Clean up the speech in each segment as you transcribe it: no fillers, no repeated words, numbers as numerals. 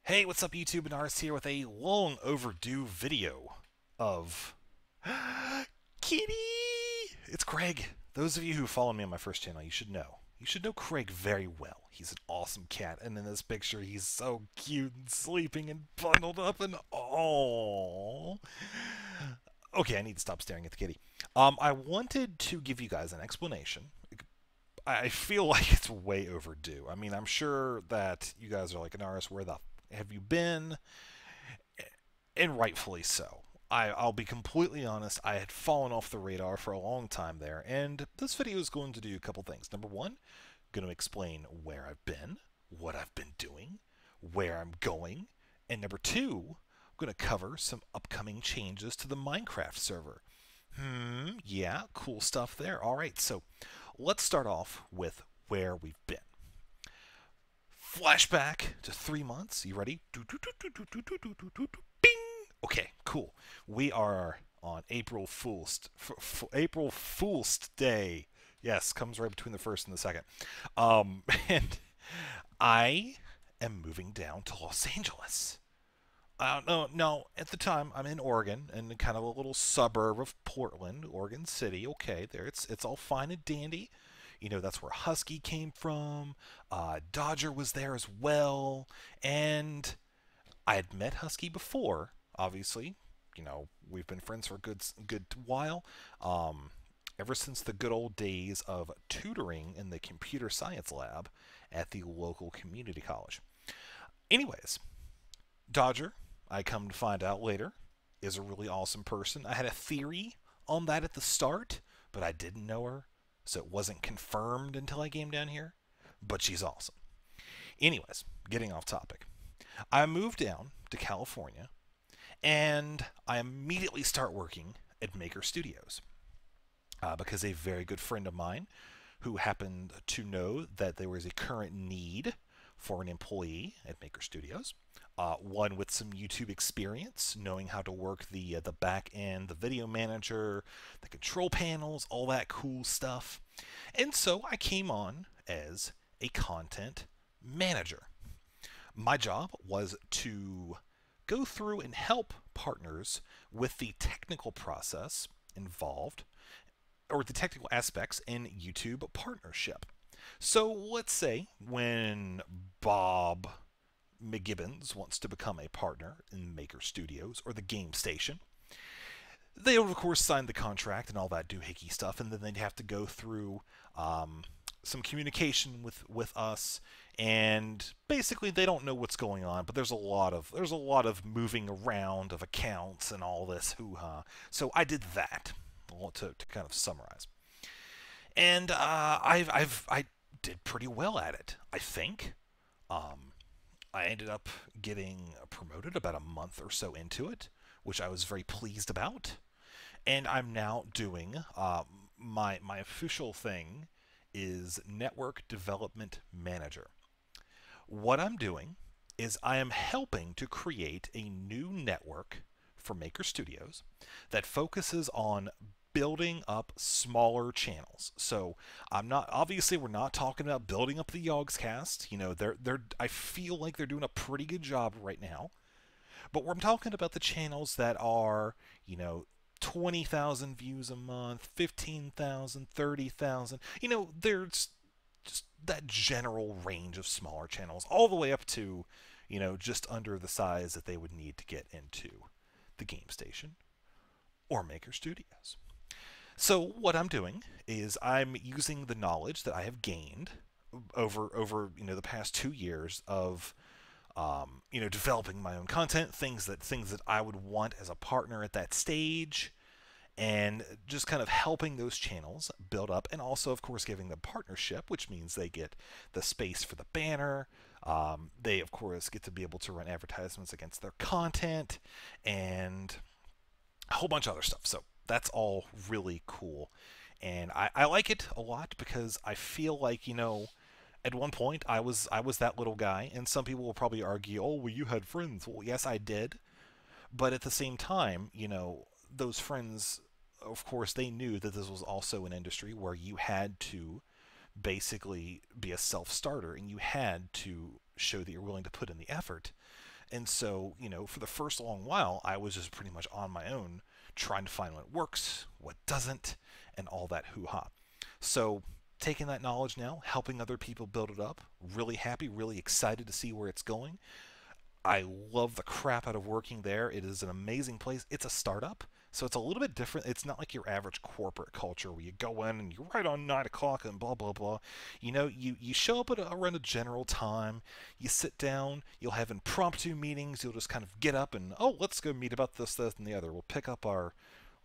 Hey, what's up YouTube? Benaris here with a long overdue video of Kitty! It's Craig. Those of you who follow me on my first channel, you should know. You should know Craig very well. He's an awesome cat, and in this picture he's so cute and sleeping and bundled up and oh. Okay, I need to stop staring at the kitty. I wanted to give you guys an explanation. I feel like it's way overdue. I mean, I'm sure that you guys are like, Anaris, where the have you been? And rightfully so. I'll be completely honest, I had fallen off the radar for a long time there, and this video is going to do a couple things. Number one, going to explain where I've been, what I've been doing, where I'm going, and number two, I'm going to cover some upcoming changes to the Minecraft server. Yeah, cool stuff there. Alright, so let's start off with where we've been. Flashback to 3 months. You ready? Bing! Okay, cool. We are on April Fool's Day. Yes, comes right between the first and the second. And I am moving down to Los Angeles. No, at the time I'm in Oregon, in kind of a little suburb of Portland, Oregon City. Okay, there it's all fine and dandy. You know, that's where Husky came from. Dodger was there as well, and I had met Husky before. Obviously, you know, we've been friends for a good while. Ever since the good old days of tutoring in the computer science lab at the local community college. Anyways, Dodger, I come to find out later, is a really awesome person. I had a theory on that at the start, but I didn't know her, so it wasn't confirmed until I came down here. But she's awesome. Anyways, getting off topic. I moved down to California, and I immediately start working at Maker Studios because a very good friend of mine who happened to know that there was a current need for an employee at Maker Studios, one with some YouTube experience, knowing how to work the back end, the video manager, the control panels, all that cool stuff. And so I came on as a content manager. My job was to go through and help partners with the technical process involved, or the technical aspects in YouTube partnership. So let's say when Bob McGibbons wants to become a partner in Maker Studios or the Game Station, they would of course sign the contract and all that doohickey stuff, and then they'd have to go through some communication with us, and basically they don't know what's going on, but there's a lot of moving around of accounts and all this hoo-ha. So I did that to kind of summarize, and I did pretty well at it, I think. I ended up getting promoted about a month or so into it, which I was very pleased about. And I'm now doing my official thing is Network Development Manager. What I'm doing is I am helping to create a new network for Maker Studios that focuses on building up smaller channels. So I'm not, obviously we're not talking about building up the Yogscast. You know, I feel like they're doing a pretty good job right now. But I'm talking about the channels that are, you know, 20,000 views a month, 15,000, 30,000. You know, there's just that general range of smaller channels, all the way up to, you know, just under the size that they would need to get into the Game Station or Maker Studios. So what I'm doing is I'm using the knowledge that I have gained over you know the past 2 years of you know, developing my own content, things that I would want as a partner at that stage, and just kind of helping those channels build up, and also of course giving them partnership, which means they get the space for the banner. They of course get to be able to run advertisements against their content and a whole bunch of other stuff. So that's all really cool, and I like it a lot because I feel like, you know, at one point I was that little guy, and some people will probably argue, oh well, you had friends. Well, yes, I did, but at the same time, you know, those friends, of course, they knew that this was also an industry where you had to basically be a self-starter, and you had to show that you're willing to put in the effort. And so, for the first long while, I was just pretty much on my own, trying to find what works, what doesn't, and all that hoo-ha. So, taking that knowledge now, helping other people build it up, really happy, really excited to see where it's going. I love the crap out of working there. It is an amazing place. It's a startup, so it's a little bit different. It's not like your average corporate culture where you go in and you're right on 9 o'clock and blah, blah, blah. You show up at around a general time. You sit down. You'll have impromptu meetings. You'll just kind of get up and, oh, let's go meet about this, and the other. We'll pick up our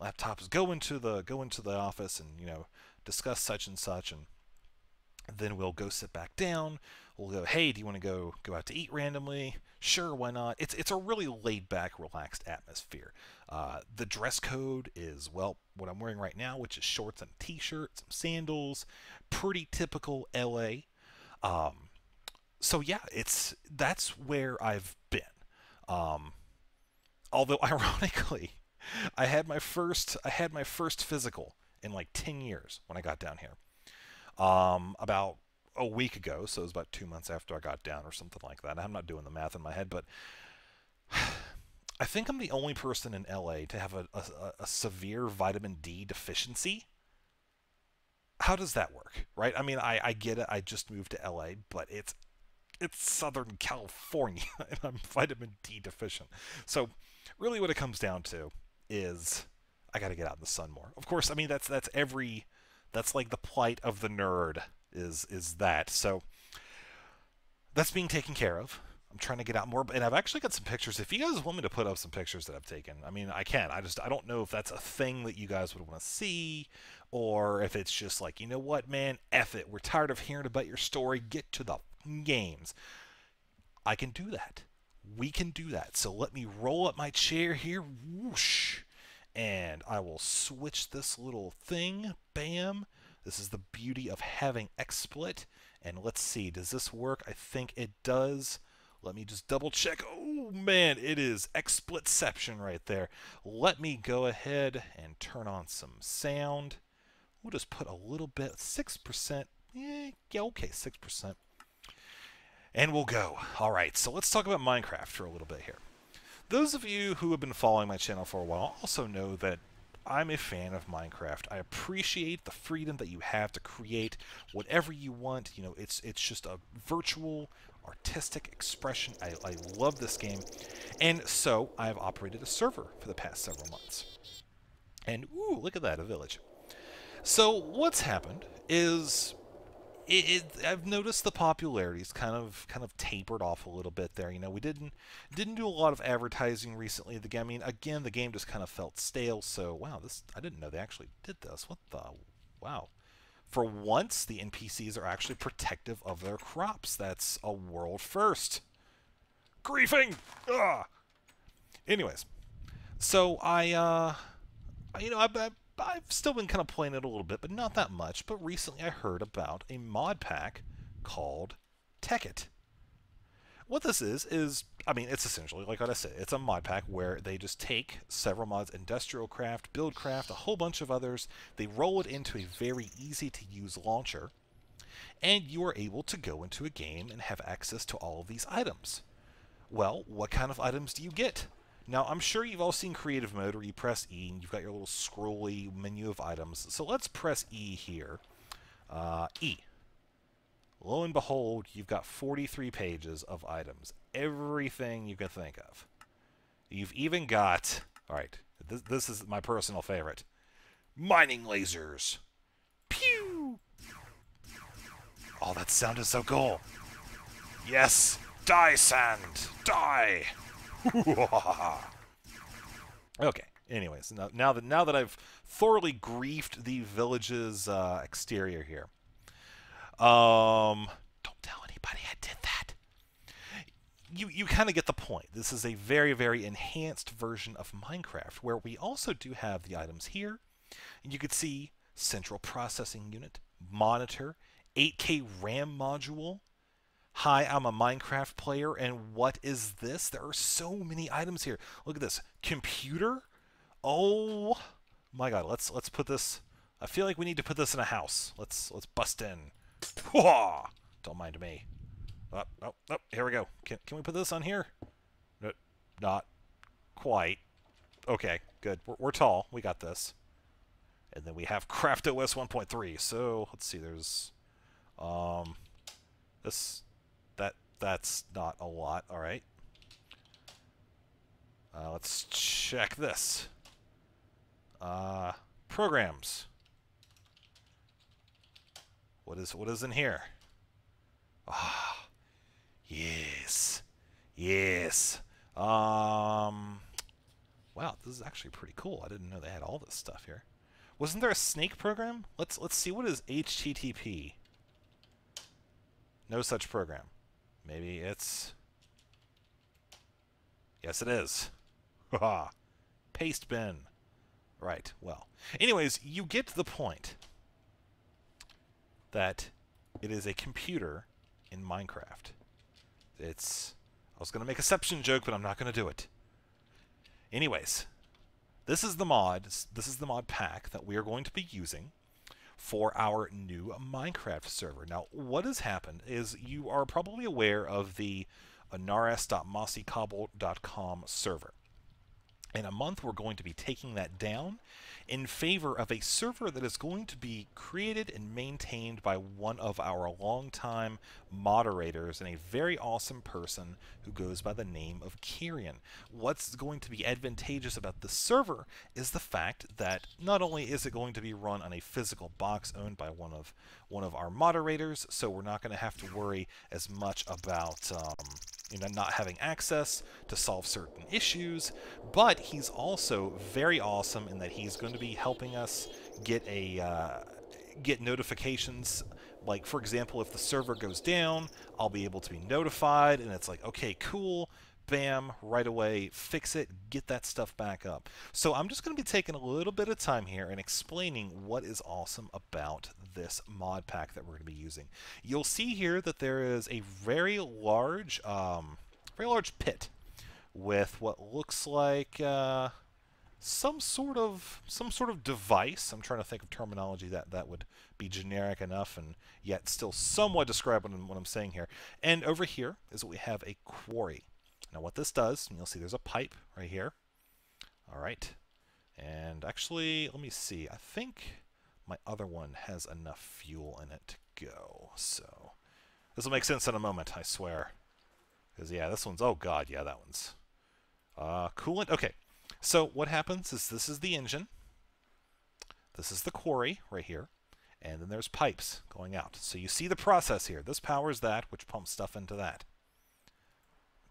laptops, go into the office and, discuss such and such, and then we'll go sit back down. We'll go, hey, do you want to go out to eat randomly? Sure, why not? It's a really laid-back, relaxed atmosphere. The dress code is, well, what I'm wearing right now, which is shorts and a t-shirt, some sandals, pretty typical LA. So yeah, that's where I've been. Although ironically, I had my first physical in like 10 years when I got down here. About a week ago, so it was about 2 months after I got down or something like that. I'm not doing the math in my head, but I think I'm the only person in LA to have a severe vitamin D deficiency. How does that work, right? I mean, I get it. I just moved to LA, but it's Southern California, and I'm vitamin D deficient. So really what it comes down to is I got to get out in the sun more. Of course, I mean, that's like the plight of the nerd is that. So that's being taken care of. I'm trying to get out more, and I've actually got some pictures. If you guys want me to put up some pictures that I've taken, I mean, I can. I don't know if that's a thing that you guys would want to see, or if it's just like, you know what, man, F it. We're tired of hearing about your story. Get to the games. I can do that. We can do that. So let me roll up my chair here. Whoosh. And I will switch this little thing. Bam. This is the beauty of having XSplit. And let's see, does this work? I think it does. Let me just double check. Oh man, it is XSplitception right there. Let me go ahead and turn on some sound. We'll just put a little bit, 6%. Yeah, okay, 6%. And we'll go. All right, so let's talk about Minecraft for a little bit here. Those of you who have been following my channel for a while also know that I'm a fan of Minecraft. I appreciate the freedom that you have to create whatever you want. It's just a virtual, artistic expression. I love this game. And so I've operated a server for the past several months. And, ooh, look at that, a village. So what's happened is I've noticed the popularity's kind of tapered off a little bit there. We didn't do a lot of advertising recently. The game, again, the game just kind of felt stale. So wow, I didn't know they actually did this. What the wow? For once, the NPCs are actually protective of their crops. That's a world first. Griefing. Ah. Anyways, so I've still been kind of playing it a little bit, but not that much. But recently I heard about a mod pack called Tekkit. What this is, I mean, it's essentially, like what I said, it's a mod pack where they just take several mods, Industrial Craft, Buildcraft, a whole bunch of others, they roll it into a very easy-to-use launcher, and you are able to go into a game and have access to all of these items. Well, what kind of items do you get? Now, I'm sure you've all seen Creative Mode where you press E and you've got your little scrolly menu of items. So let's press E here. E. Lo and behold, you've got 43 pages of items. Everything you can think of. You've even got... Alright, this is my personal favorite. Mining lasers. Pew! Oh, that sounded so cool. Yes! Die, sand! Die! Okay. Anyways, now that I've thoroughly griefed the village's exterior here, don't tell anybody I did that. You kind of get the point. This is a very, very enhanced version of Minecraft, where we also do have the items here. And you can see central processing unit, monitor, 8K RAM module. Hi, I'm a Minecraft player, and what is this? There are so many items here. Look at this. Computer? Oh my god, let's put this... I feel like we need to put this in a house. Let's bust in. Don't mind me. Oh, here we go. Can we put this on here? Not quite. Okay, good. We're tall. We got this. And then we have CraftOS 1.3. So let's see. There's this that's not a lot. All right. Let's check this. Programs. What is in here? Ah, yes, yes. Wow, this is actually pretty cool. I didn't know they had all this stuff here. Wasn't there a snake program? Let's see. What is HTTP? No such program. Maybe it's... Yes, it is. Haha. Paste bin. Right, well. Anyways, you get the point that it is a computer in Minecraft. It's... I was going to make a Seption joke, but I'm not going to do it. Anyways, this is the mod pack that we are going to be using for our new Minecraft server. Now, what has happened is you are probably aware of the nares.mossycobble.com server. In a month, we're going to be taking that down in favor of a server that is going to be created and maintained by one of our longtime moderators and a very awesome person who goes by the name of Kyrian. What's going to be advantageous about this server is the fact that not only is it going to be run on a physical box owned by one of our moderators, so we're not going to have to worry as much about not having access to solve certain issues, but he's also very awesome in that he's going to be helping us get notifications. Like, for example, if the server goes down, I'll be able to be notified, and it's like, okay, cool, bam, right away, fix it, get that stuff back up. So I'm just going to be taking a little bit of time here and explaining what is awesome about this mod pack that we're going to be using. You'll see here that there is a very large pit with what looks like some sort of device. I'm trying to think of terminology that would be generic enough and yet still somewhat describe what I'm saying here. And over here is what we have, a quarry. Now what this does, and you'll see there's a pipe right here. All right. And actually, let me see. I think my other one has enough fuel in it to go. So this will make sense in a moment, I swear. Because, yeah, this one's... Oh, God, yeah, that one's... coolant. Okay. So what happens is this is the engine. This is the quarry right here. And then there's pipes going out. So you see the process here. This powers that, which pumps stuff into that.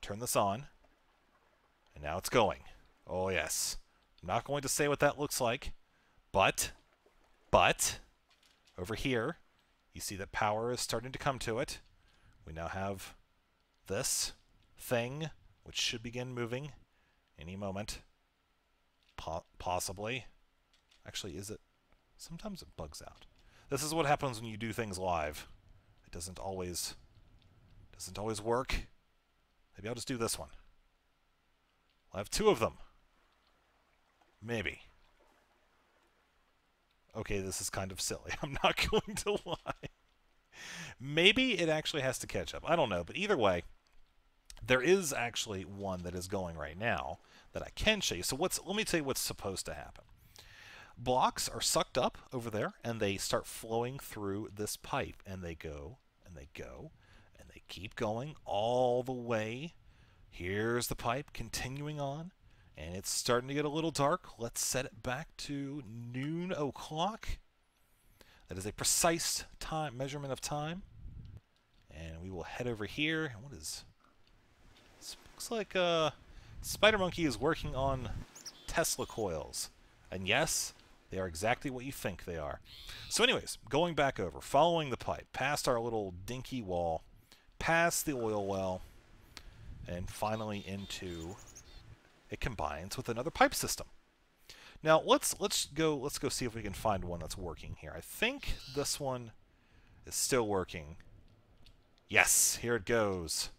Turn this on, and now it's going. Oh, yes. I'm not going to say what that looks like, but, over here, you see that power is starting to come to it. We now have this thing, which should begin moving any moment. Possibly. Actually, is it? Sometimes it bugs out. This is what happens when you do things live. It doesn't always work. Maybe I'll just do this one. I'll have two of them. Maybe. Okay, this is kind of silly. I'm not going to lie. Maybe it actually has to catch up. I don't know, but either way, there is actually one that is going right now that I can show you. So let me tell you what's supposed to happen. Blocks are sucked up over there, and they start flowing through this pipe, and they go, and they go, and they keep going all the way. Here's the pipe continuing on, and it's starting to get a little dark. Let's set it back to noon o'clock. That is a precise time measurement of time. And we will head over here. What is... This looks like Spider Monkey is working on Tesla coils. And yes, they are exactly what you think they are. So anyways, going back over, following the pipe, past our little dinky wall, past the oil well, and finally into... It combines with another pipe system. Now let's go see if we can find one that's working here. I think this one is still working. Yes, here it goes.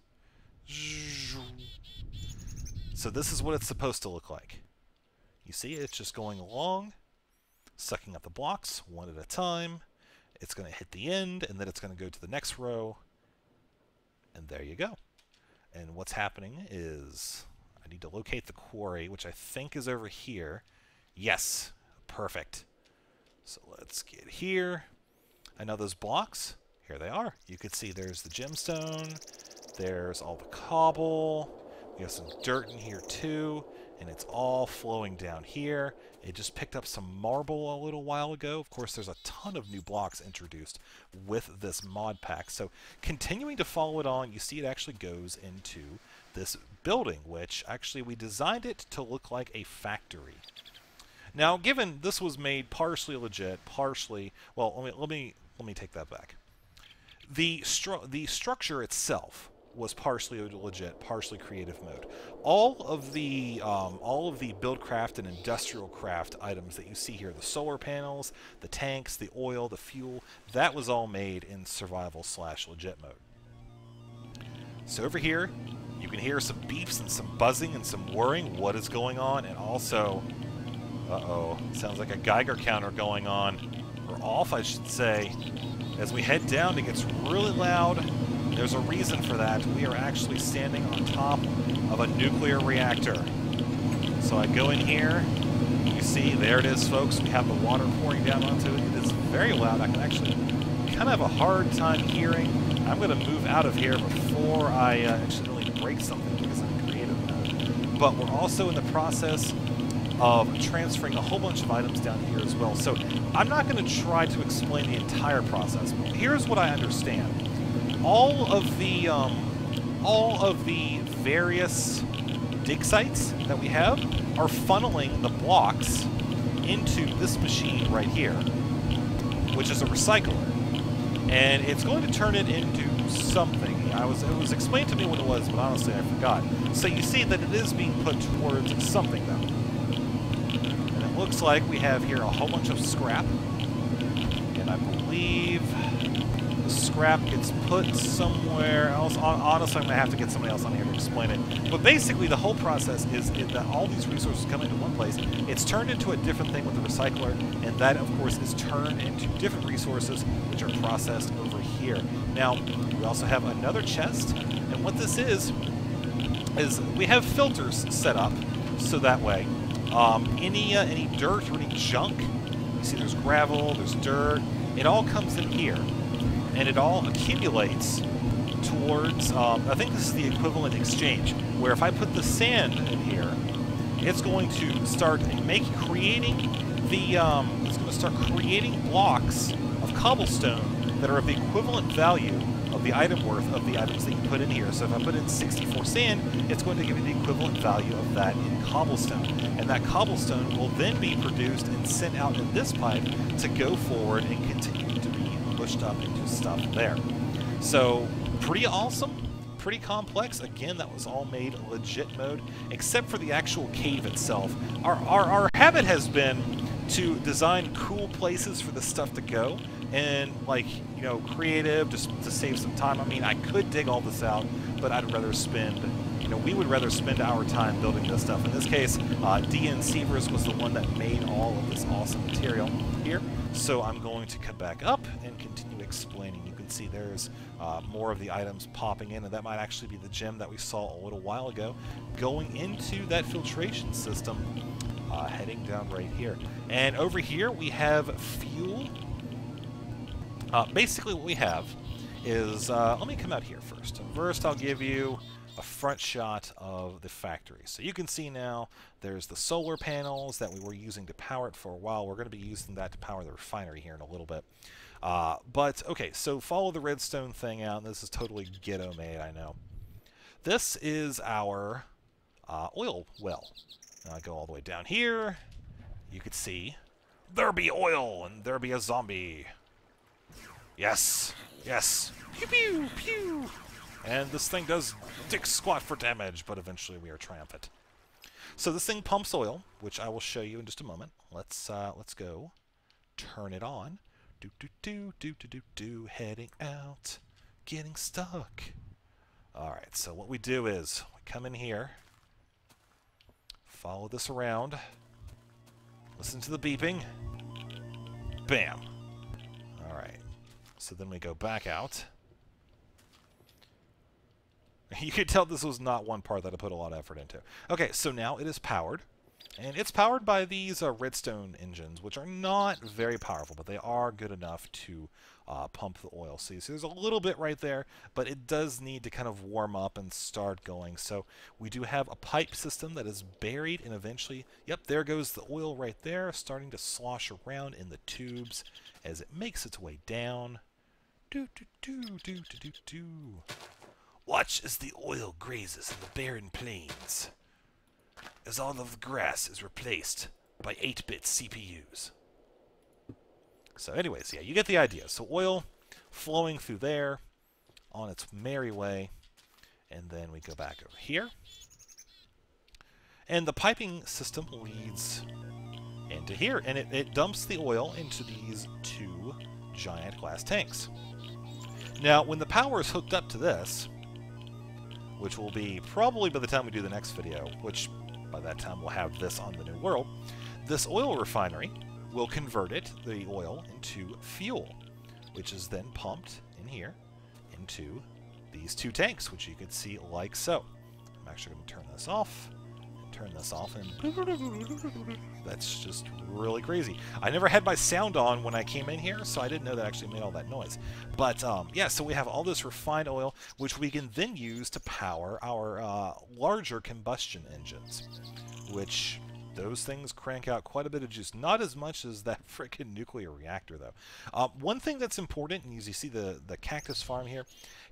So this is what it's supposed to look like. You see, it's just going along, sucking up the blocks one at a time. It's going to hit the end, and then it's going to go to the next row. And there you go. And what's happening is, I need to locate the quarry, which I think is over here. Yes, perfect. So let's get here. I know those blocks. Here they are. You can see there's the gemstone. There's all the cobble. We have some dirt in here too, and it's all flowing down here. It just picked up some marble a little while ago. Of course, there's a ton of new blocks introduced with this mod pack. So continuing to follow it on, you see it actually goes into this building, which actually we designed it to look like a factory. Now, given this was made partially legit, partially, well, let me take that back. The structure itself was partially legit, partially creative mode. All of the buildcraft and industrial craft items that you see here, the solar panels, the tanks, the oil, the fuel, that was all made in survival/legit mode. So over here, you can hear some beeps and some buzzing and some whirring. What is going on? And also, uh-oh, sounds like a Geiger counter going on, or off, I should say. As we head down, it gets really loud. There's a reason for that. We are actually standing on top of a nuclear reactor. So I go in here. You see, there it is, folks. We have the water pouring down onto it. It is very loud. I can actually kind of have a hard time hearing. I'm going to move out of here before I accidentally break something because I'm in creative mode. But we're also in the process of transferring a whole bunch of items down here as well. So I'm not going to try to explain the entire process, but here's what I understand. All of the various dig sites that we have are funneling the blocks into this machine right here, which is a recycler, and it's going to turn it into something. It was explained to me what it was, but honestly I forgot. So you see that it is being put towards something though, and it looks like we have here a whole bunch of scrap, and I believe the scrap gets put somewhere else. Honestly, I'm going to have to get somebody else on here to explain it. But basically, the whole process is that all these resources come into one place. It's turned into a different thing with the recycler, and that, of course, is turned into different resources, which are processed over here. Now, we also have another chest, and what this is we have filters set up, so that way, any dirt or any junk, you see there's gravel, there's dirt, it all comes in here. And it all accumulates towards, I think this is the equivalent exchange, where if I put the sand in here, it's going to start creating blocks of cobblestone that are of the equivalent value of the item worth of the items that you put in here. So if I put in 64 sand, it's going to give me the equivalent value of that in cobblestone. And that cobblestone will then be produced and sent out in this pipe to go forward and continue to be pushed up into stuff there. So pretty awesome, pretty complex. Again, that was all made legit mode, except for the actual cave itself. Our habit has been to design cool places for the stuff to go, and like, you know, creative, just to save some time. I mean, I could dig all this out, but I'd rather spend, you know, we would rather spend our time building this stuff. In this case, DN Sievers was the one that made all of this awesome material here. So I'm going to come back up and continue explaining. You can see there's more of the items popping in, and that might actually be the gem that we saw a little while ago going into that filtration system, heading down right here. And over here we have fuel. Basically what we have is, let me come out here first. First I'll give you a front shot of the factory. So you can see now there's the solar panels that we were using to power it for a while. We're going to be using that to power the refinery here in a little bit. But okay, so follow the redstone thing out. This is totally ghetto made, I know. This is our oil well. Now I go all the way down here. You can see there be oil and there be a zombie. Yes, yes. Pew pew pew. And this thing does dick squat for damage, but eventually we are triumphant. So this thing pumps oil, which I will show you in just a moment. Let's go turn it on. Do do do do do do do. Heading out, getting stuck. All right. So what we do is we come in here, follow this around, listen to the beeping. Bam. All right. So then we go back out. You could tell this was not one part that I put a lot of effort into. Okay, so now it is powered. And it's powered by these Redstone engines, which are not very powerful, but they are good enough to pump the oil. So you see there's a little bit right there, but it does need to kind of warm up and start going. So we do have a pipe system that is buried, and eventually, yep, there goes the oil right there, starting to slosh around in the tubes as it makes its way down. Do, do, do, do, do, do, do. Watch as the oil grazes in the barren plains, as all of the grass is replaced by 8-bit CPUs. So anyways, yeah, you get the idea. So oil flowing through there on its merry way. And then we go back over here. And the piping system leads into here. And it dumps the oil into these 2 giant glass tanks. Now, when the power is hooked up to this, which will be probably by the time we do the next video, which by that time we'll have this on the new world, this oil refinery will convert the oil, into fuel, which is then pumped in here into these 2 tanks, which you can see like so. I'm actually going to turn this off, and that's just really crazy. I never had my sound on when I came in here, so I didn't know that actually made all that noise. But yeah, so we have all this refined oil, which we can then use to power our larger combustion engines, which those things crank out quite a bit of juice. Not as much as that frickin' nuclear reactor, though. One thing that's important, and as you see the cactus farm here,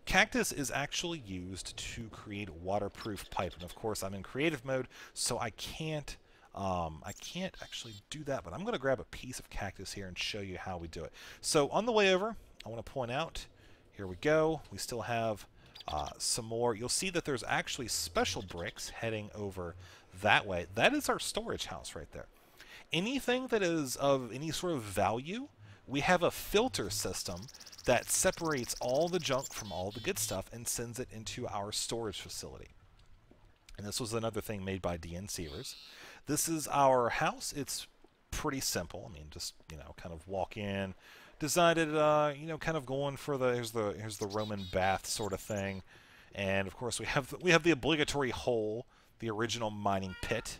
cactus is actually used to create waterproof pipe. And of course, I'm in creative mode, so I can't actually do that. But I'm going to grab a piece of cactus here and show you how we do it. So on the way over, I want to point out, here we go. We still have some more. You'll see that there's actually special bricks heading over that way. That is our storage house right there. Anything that is of any sort of value, we have a filter system that separates all the junk from all the good stuff and sends it into our storage facility. And this was another thing made by DN Seavers. This is our house. It's pretty simple. I mean, just, you know, kind of walk in, decided, you know, kind of going for here's the Roman bath sort of thing. And of course we have the obligatory hole, the original mining pit,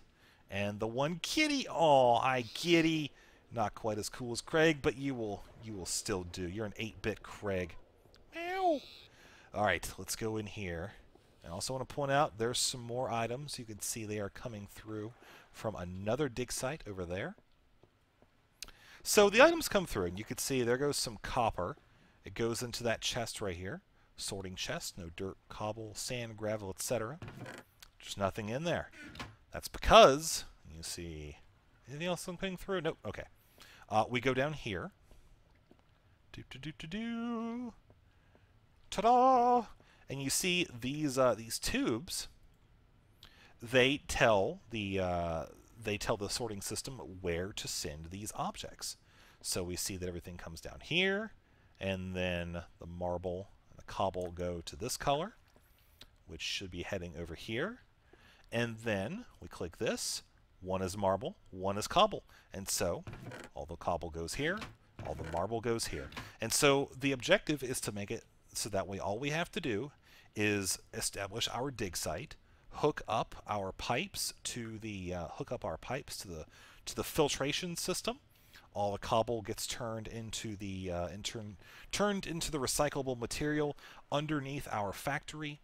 and the one kitty. Oh, I kitty. Not quite as cool as Craig, but you will still do. You're an 8-bit Craig. Meow. All right, let's go in here. I also want to point out there's some more items. You can see they are coming through from another dig site over there. So the items come through, and you can see there goes some copper. It goes into that chest right here. Sorting chest, no dirt, cobble, sand, gravel, etc. There's nothing in there. That's because, you see, anything else coming through? Nope, okay. We go down here. Ta-da! And you see these tubes. They tell the sorting system where to send these objects. So we see that everything comes down here, and then the marble and the cobble go to this color, which should be heading over here. And then we click this. One is marble, one is cobble. And so all the cobble goes here, all the marble goes here. And so the objective is to make it so that way all we have to do is establish our dig site, hook up our pipes to the filtration system. All the cobble gets turned into the recyclable material underneath our factory.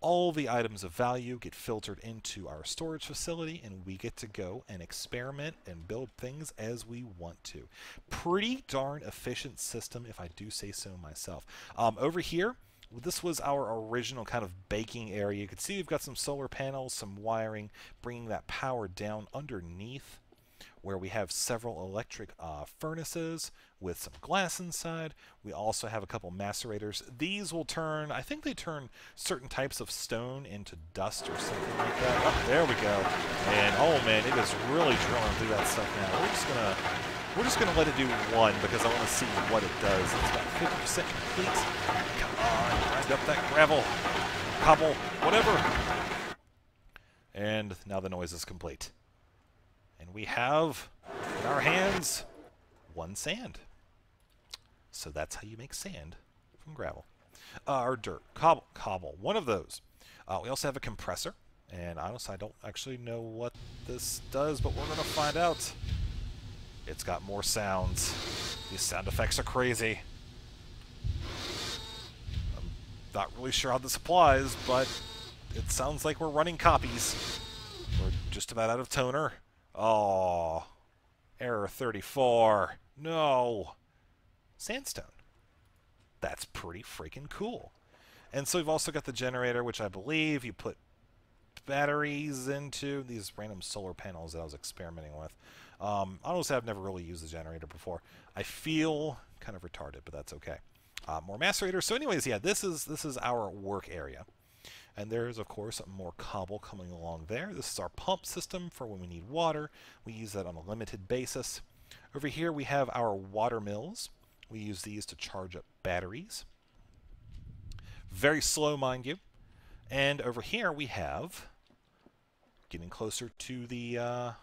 All the items of value get filtered into our storage facility, and we get to go and experiment and build things as we want to. Pretty darn efficient system, if I do say so myself. Over here, this was our original kind of baking area. You can see we've got some solar panels, some wiring, bringing that power down underneath, where we have several electric furnaces with some glass inside. We also have a couple macerators. These will turn, I think they turn certain types of stone into dust or something like that. Oh, there we go. And oh man, it is really drilling through that stuff now. We're just gonna let it do one because I want to see what it does. It's about 50% complete. Come on, grind up that gravel, cobble, whatever. And now the noise is complete. And we have in our hands 1 sand. So that's how you make sand from gravel. Or dirt, cobble, one of those. We also have a compressor, and honestly, I don't actually know what this does, but we're going to find out. It's got more sounds. These sound effects are crazy. I'm not really sure how this applies, but it sounds like we're running copies. We're just about out of toner. Oh, error 34. No. Sandstone. That's pretty freaking cool. And so we've also got the generator, which I believe you put batteries into. These random solar panels that I was experimenting with. Honestly, I've never really used the generator before. I feel kind of retarded, but that's okay. More macerators. So anyways, yeah, this is our work area. And there's, of course, more cobble coming along there. This is our pump system for when we need water. We use that on a limited basis. Over here we have our water mills. We use these to charge up batteries. Very slow, mind you. And over here we have, getting closer to the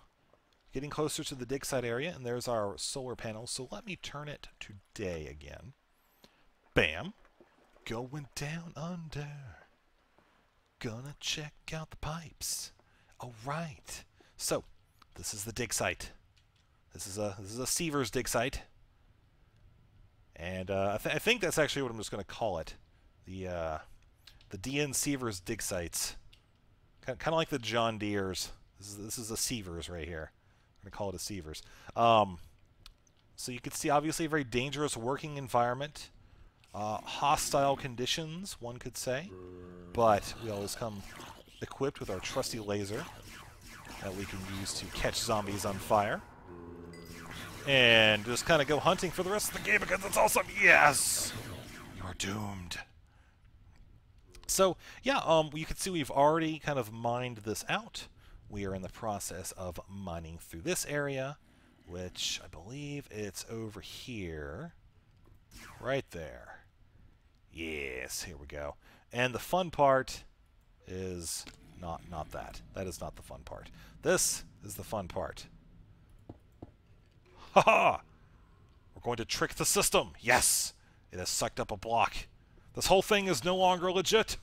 dig site area, and there's our solar panels. So let me turn it to day again. Bam. Going down under. Gonna check out the pipes. All right. So this is the dig site. This is a Sievers dig site, and I think that's actually what I'm just going to call it. The DN Sievers dig sites, kind of like the John Deeres. This is a Sievers right here. I'm going to call it a Sievers. So you can see, obviously, a very dangerous working environment. Hostile conditions, one could say. But we always come equipped with our trusty laser that we can use to catch zombies on fire. And just kind of go hunting for the rest of the game because it's awesome. Yes! You are doomed. So, yeah, you can see we've already kind of mined this out. We are in the process of mining through this area, which I believe it's over here. Right there. Yes, here we go. And the fun part is not that. That is not the fun part. This is the fun part. Ha-ha! We're going to trick the system. Yes! It has sucked up a block. This whole thing is no longer legit.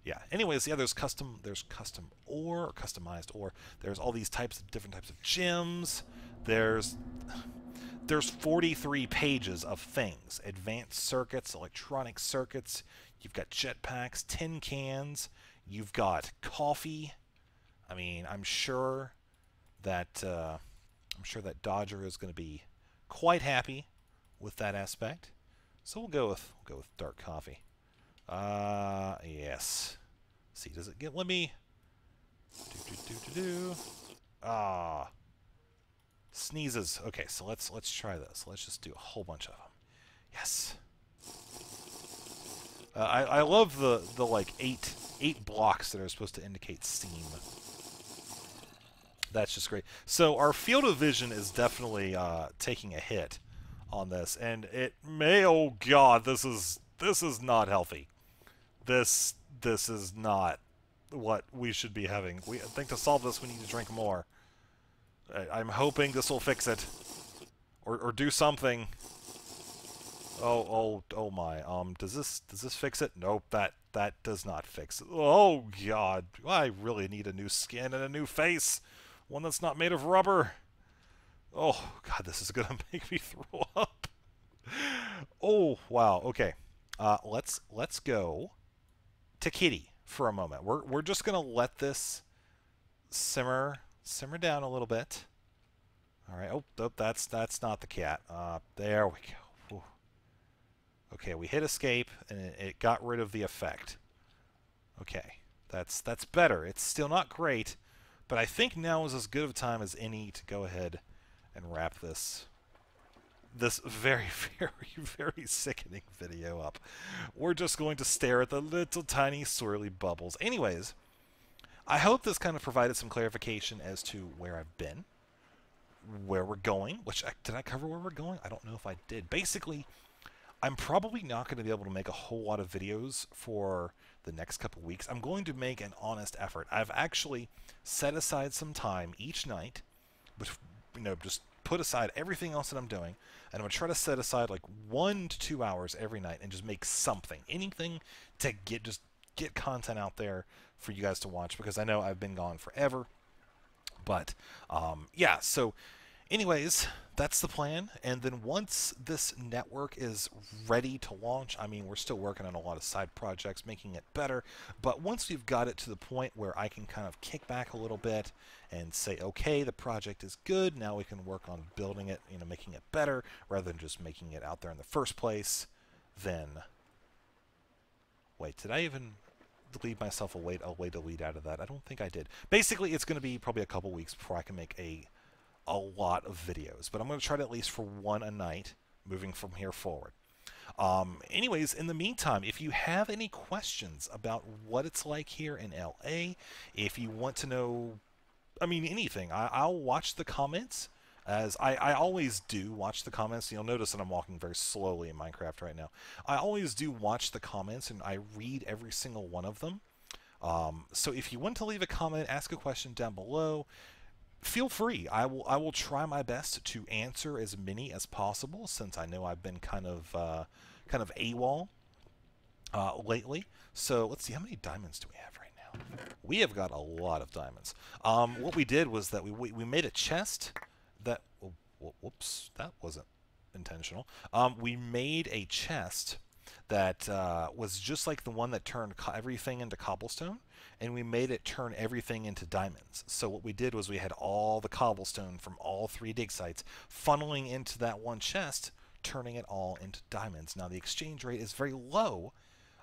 Yeah. Anyways, yeah, there's custom ore, or customized ore. There's all these different types of gems. There's 43 pages of things. Advanced circuits, electronic circuits. You've got jetpacks, tin cans. You've got coffee. I mean, I'm sure that Dodger is going to be quite happy with that aspect. So we'll go with dark coffee. Yes. Let's see, does it get? Let me. Sneezes. Okay, so let's try this. Let's just do a whole bunch of them. Yes. I love the like eight blocks that are supposed to indicate steam. That's just great. So our field of vision is definitely taking a hit on this, and it may. Oh God, this is not healthy. This is not what we should be having. I think to solve this we need to drink more. I'm hoping this will fix it, or do something. Oh my. Does this fix it? Nope. That does not fix it. Oh God, I really need a new skin and a new face, one that's not made of rubber. Oh God, this is gonna make me throw up. Oh wow. Okay. Let's go to Kitty for a moment. We're just gonna let this simmer down a little bit. All right. Oh, that's not the cat. There we go. Ooh. Okay, we hit escape and it got rid of the effect. Okay, that's better. It's still not great, but I think now is as good of a time as any to go ahead and wrap this very, very, very sickening video up. We're just going to stare at the little tiny swirly bubbles. Anyways, I hope this kind of provided some clarification as to where I've been, where we're going, did I cover where we're going? I don't know if I did. Basically, I'm probably not going to be able to make a whole lot of videos for the next couple weeks. I'm going to make an honest effort. I've actually set aside some time each night, but just put aside everything else that I'm doing, and I'm going to try to set aside like 1 to 2 hours every night and just make something, anything to get content out there for you guys to watch, because I know I've been gone forever. But yeah, so anyways, that's the plan. And then once this network is ready to launch, I mean, we're still working on a lot of side projects, making it better. But once we've got it to the point where I can kind of kick back a little bit and say, okay, the project is good. Now we can work on building it, you know, making it better rather than just making it out there in the first place. Then, wait, did I even leave myself a way to lead out of that? I don't think I did. Basically, it's going to be probably a couple weeks before I can make a lot of videos, but I'm going to try to at least for one a night moving from here forward. Anyways, in the meantime, if you have any questions about what it's like here in LA, if you want to know, I mean, anything, I'll watch the comments, as I always do watch the comments. You'll notice that I'm walking very slowly in Minecraft right now. I always do watch the comments, and I read every single one of them. So if you want to leave a comment, ask a question down below, feel free. I will try my best to answer as many as possible, since I know I've been kind of AWOL lately. So let's see, how many diamonds do we have right now? We have got a lot of diamonds. What we did was that we made a chest that, whoops, that wasn't intentional. We made a chest that was just like the one that turned everything into cobblestone, and we made it turn everything into diamonds. So what we did was we had all the cobblestone from all 3 dig sites funneling into that one chest, turning it all into diamonds. Now the exchange rate is very low,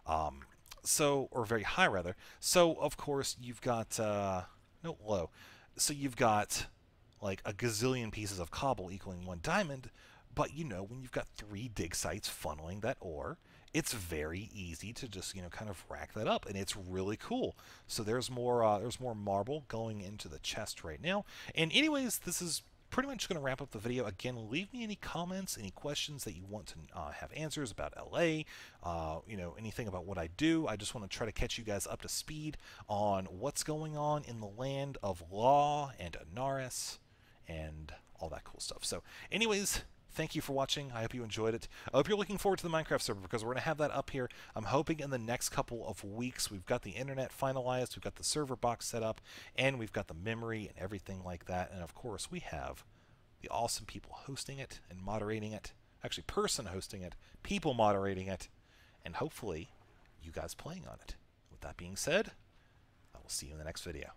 or very high rather. So of course you've got no, low. So you've got like a gazillion pieces of cobble equaling 1 diamond. But you know, when you've got 3 dig sites funneling that ore, it's very easy to just, you know, kind of rack that up, and it's really cool. So there's more marble going into the chest right now. And anyways, this is pretty much going to wrap up the video. Again, leave me any comments, any questions that you want to have answers about LA, you know, anything about what I do. I just want to try to catch you guys up to speed on what's going on in the land of Law and Anaris and all that cool stuff. So anyways, thank you for watching. I hope you enjoyed it. I hope you're looking forward to the Minecraft server, because we're going to have that up here. I'm hoping in the next couple of weeks. We've got the internet finalized, we've got the server box set up, and we've got the memory and everything like that. And of course, we have the awesome people hosting it and moderating it. Actually, person hosting it, people moderating it, and hopefully you guys playing on it. With that being said, I will see you in the next video.